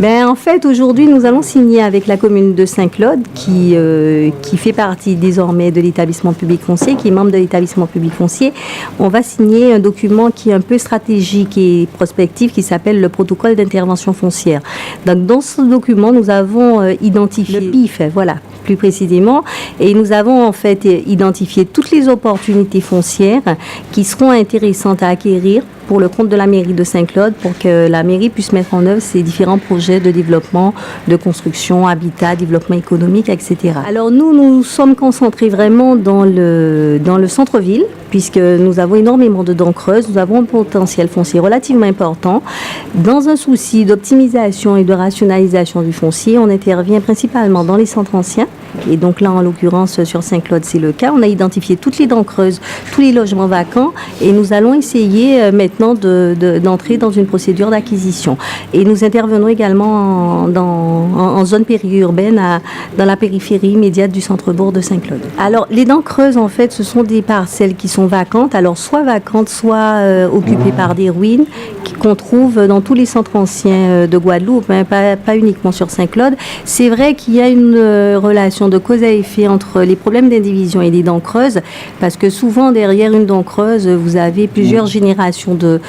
En fait, aujourd'hui, nous allons signer avec la commune de Saint-Claude, qui fait partie désormais de l'établissement public foncier, qui est membre de l'établissement public foncier. On va signer un document qui est un peu stratégique et prospectif, qui s'appelle le protocole d'intervention foncière. Donc, dans ce document, nous avons identifié le PIF, voilà, plus précisément, et nous avons en fait identifié toutes les opportunités foncières qui seront intéressantes à acquérir pour le compte de la mairie de Saint-Claude, pour que la mairie puisse mettre en œuvre ses différents projets de développement, de construction, habitat, développement économique, etc. Alors nous sommes concentrés vraiment dans le centre-ville, puisque nous avons énormément de dents creuses, nous avons un potentiel foncier relativement important. Dans un souci d'optimisation et de rationalisation du foncier, on intervient principalement dans les centres anciens. Et donc là, en l'occurrence, sur Saint-Claude, c'est le cas. On a identifié toutes les dents creuses, tous les logements vacants, et nous allons essayer maintenant d'entrer dans une procédure d'acquisition. Et nous intervenons également en zone périurbaine, dans la périphérie immédiate du centre-bourg de Saint-Claude. Alors, les dents creuses, en fait, ce sont des parcelles qui sont vacantes, alors soit vacantes, soit occupées par des ruines, qu'on trouve dans tous les centres anciens de Guadeloupe, hein, pas uniquement sur Saint-Claude. C'est vrai qu'il y a une relation de cause à effet entre les problèmes d'indivision et les dents creuses, parce que souvent derrière une dent creuse, vous avez plusieurs générations de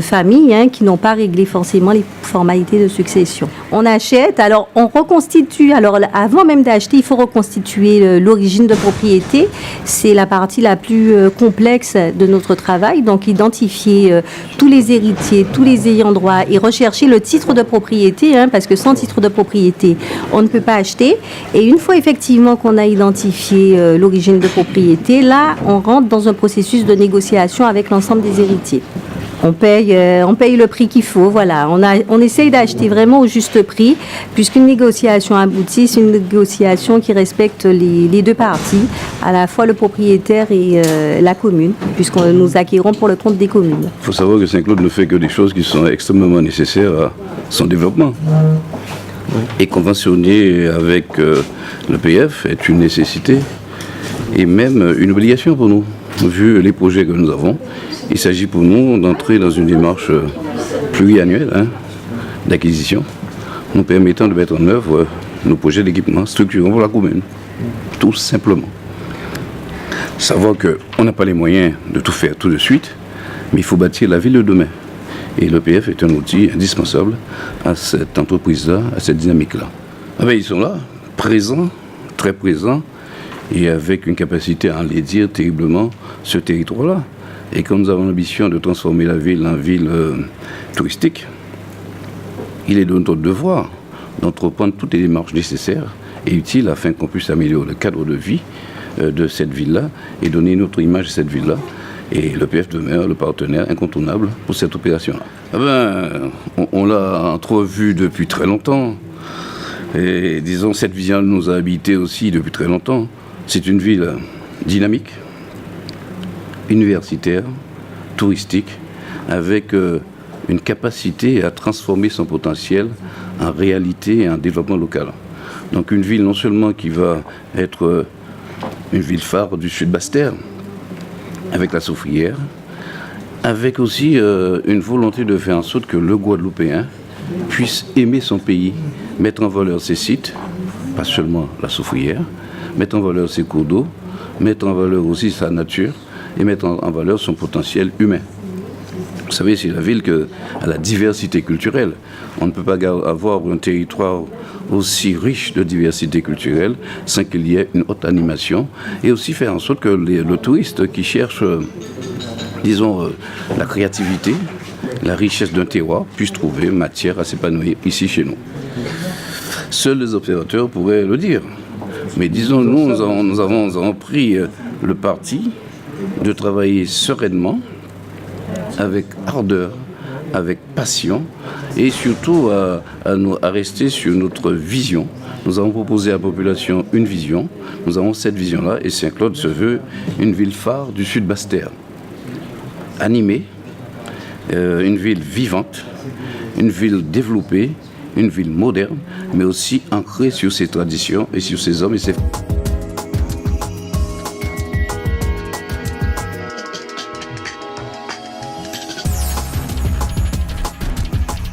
familles, hein, qui n'ont pas réglé forcément les formalités de succession. On achète, alors on reconstitue, alors avant même d'acheter, il faut reconstituer l'origine de propriété. C'est la partie la plus complexe de notre travail, donc identifier tous les héritiers, tous les ayants droit et rechercher le titre de propriété, hein, parce que sans titre de propriété, on ne peut pas acheter. Et une fois effectivement qu'on a identifié l'origine de propriété, là, on rentre dans un processus de négociation avec l'ensemble des héritiers. On paye le prix qu'il faut, voilà. On essaye d'acheter vraiment au juste prix, puisqu'une négociation aboutie, c'est une négociation qui respecte les deux parties, à la fois le propriétaire et la commune, puisque nous acquérons pour le compte des communes. Il faut savoir que Saint-Claude ne fait que des choses qui sont extrêmement nécessaires à son développement. Et conventionner avec le PF est une nécessité et même une obligation pour nous. Vu les projets que nous avons, il s'agit pour nous d'entrer dans une démarche pluriannuelle, hein, d'acquisition, nous permettant de mettre en œuvre nos projets d'équipement structurants pour la commune, tout simplement. Savoir qu'on n'a pas les moyens de tout faire tout de suite, mais il faut bâtir la ville de demain. Et l'EPF est un outil indispensable à cette entreprise-là, à cette dynamique-là. Ah ben, ils sont là, présents, très présents, et avec une capacité à enlaidir terriblement ce territoire-là. Et comme nous avons l'ambition de transformer la ville en ville touristique, il est de notre devoir d'entreprendre toutes les démarches nécessaires et utiles afin qu'on puisse améliorer le cadre de vie de cette ville-là et donner une autre image de cette ville-là. Et l'EPF demeure le partenaire incontournable pour cette opération-là. Ah ben, on l'a entrevu depuis très longtemps. Et disons, cette vision nous a habité aussi depuis très longtemps. C'est une ville dynamique, universitaire, touristique, avec une capacité à transformer son potentiel en réalité et en développement local. Donc une ville non seulement qui va être une ville phare du sud Basse-Terre, avec la Soufrière, avec aussi une volonté de faire en sorte que le Guadeloupéen puisse aimer son pays, mettre en valeur ses sites, pas seulement la Soufrière, mettre en valeur ses cours d'eau, mettre en valeur aussi sa nature et mettre en valeur son potentiel humain. Vous savez, c'est la ville qui a la diversité culturelle. On ne peut pas avoir un territoire aussi riche de diversité culturelle sans qu'il y ait une haute animation et aussi faire en sorte que le touriste qui cherche, disons, la créativité, la richesse d'un terroir puisse trouver matière à s'épanouir ici chez nous. Seuls les observateurs pourraient le dire. Mais disons, nous avons pris le parti de travailler sereinement, avec ardeur, avec passion et surtout à rester sur notre vision. Nous avons proposé à la population une vision. Nous avons cette vision-là et Saint-Claude se veut une ville phare du sud Basse-Terre. Animée, une ville vivante, une ville développée, une ville moderne, mais aussi ancrée sur ses traditions et sur ses hommes et ses femmes.